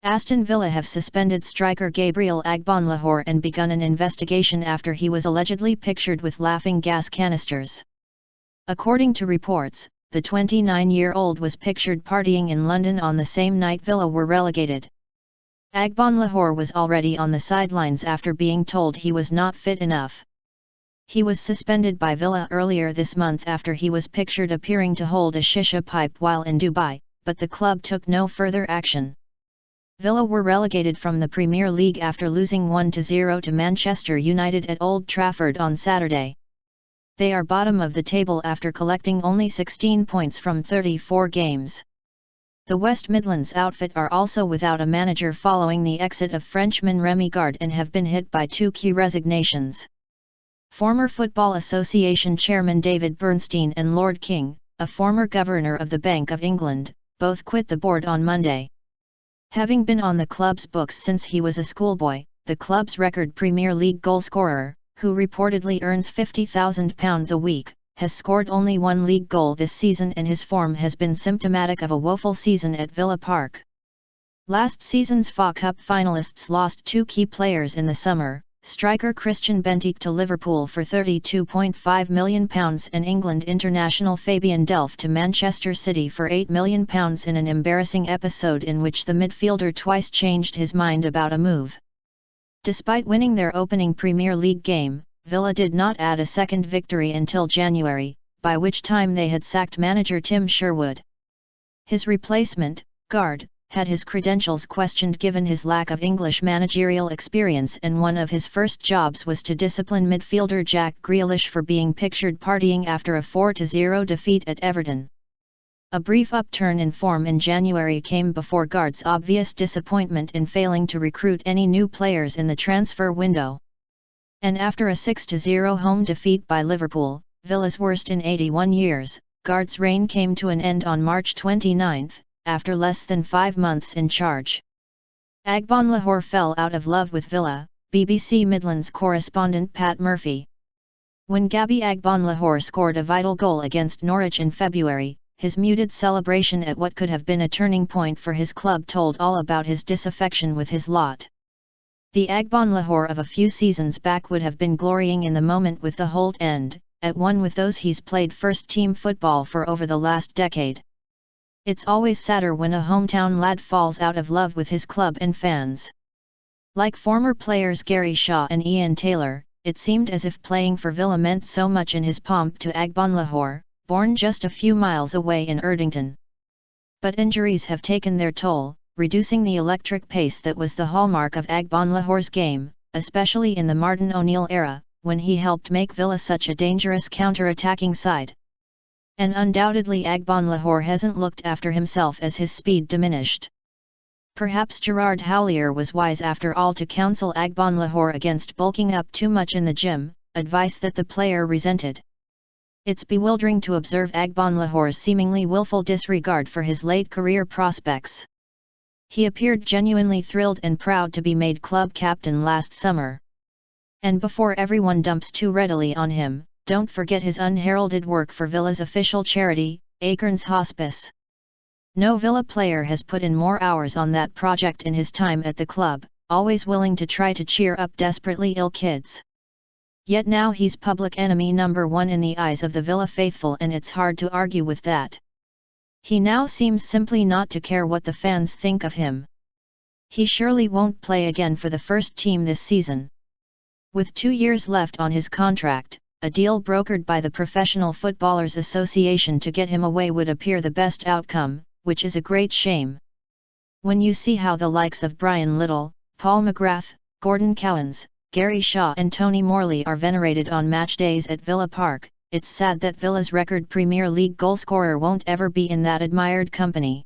Aston Villa have suspended striker Gabriel Agbonlahor and begun an investigation after he was allegedly pictured with laughing gas canisters. According to reports, the 29-year-old was pictured partying in London on the same night Villa were relegated. Agbonlahor was already on the sidelines after being told he was not fit enough. He was suspended by Villa earlier this month after he was pictured appearing to hold a shisha pipe while in Dubai, but the club took no further action. Villa were relegated from the Premier League after losing 1-0 to Manchester United at Old Trafford on Saturday. They are bottom of the table after collecting only 16 points from 34 games. The West Midlands outfit are also without a manager following the exit of Frenchman Remi Garde and have been hit by two key resignations. Former Football Association Chairman David Bernstein and Lord King, a former Governor of the Bank of England, both quit the board on Monday. Having been on the club's books since he was a schoolboy, the club's record Premier League goalscorer, who reportedly earns £50,000 a week, has scored only one league goal this season and his form has been symptomatic of a woeful season at Villa Park. Last season's FA Cup finalists lost two key players in the summer, striker Christian Benteke to Liverpool for £32.5 million and England international Fabian Delph to Manchester City for £8 million in an embarrassing episode in which the midfielder twice changed his mind about a move. Despite winning their opening Premier League game, Villa did not add a second victory until January, by which time they had sacked manager Tim Sherwood. His replacement, Garde, had his credentials questioned given his lack of English managerial experience, and one of his first jobs was to discipline midfielder Jack Grealish for being pictured partying after a 4-0 defeat at Everton. A brief upturn in form in January came before Garde's obvious disappointment in failing to recruit any new players in the transfer window. And after a 6-0 home defeat by Liverpool, Villa's worst in 81 years, Garde's reign came to an end on March 29, after less than 5 months in charge. Agbonlahor fell out of love with Villa, BBC Midlands correspondent Pat Murphy. When Gabi Agbonlahor scored a vital goal against Norwich in February, his muted celebration at what could have been a turning point for his club told all about his disaffection with his lot. The Agbonlahor of a few seasons back would have been glorying in the moment with the Holt End, at one with those he's played first-team football for over the last decade. It's always sadder when a hometown lad falls out of love with his club and fans. Like former players Gary Shaw and Ian Taylor, it seemed as if playing for Villa meant so much in his pomp to Agbonlahor, born just a few miles away in Erdington. But injuries have taken their toll, reducing the electric pace that was the hallmark of Agbonlahor's game, especially in the Martin O'Neill era, when he helped make Villa such a dangerous counter-attacking side. And undoubtedly Agbonlahor hasn't looked after himself as his speed diminished. Perhaps Gerard Houllier was wise after all to counsel Agbonlahor against bulking up too much in the gym, advice that the player resented. It's bewildering to observe Agbonlahor's seemingly willful disregard for his late career prospects. He appeared genuinely thrilled and proud to be made club captain last summer. And before everyone dumps too readily on him, don't forget his unheralded work for Villa's official charity, Acorns Hospice. No Villa player has put in more hours on that project in his time at the club, always willing to try to cheer up desperately ill kids. Yet now he's public enemy number one in the eyes of the Villa faithful, and it's hard to argue with that. He now seems simply not to care what the fans think of him. He surely won't play again for the first team this season. With 2 years left on his contract, a deal brokered by the Professional Footballers Association to get him away would appear the best outcome, which is a great shame. When you see how the likes of Brian Little, Paul McGrath, Gordon Cowans, Gary Shaw and Tony Morley are venerated on match days at Villa Park, it's sad that Villa's record Premier League goalscorer won't ever be in that admired company.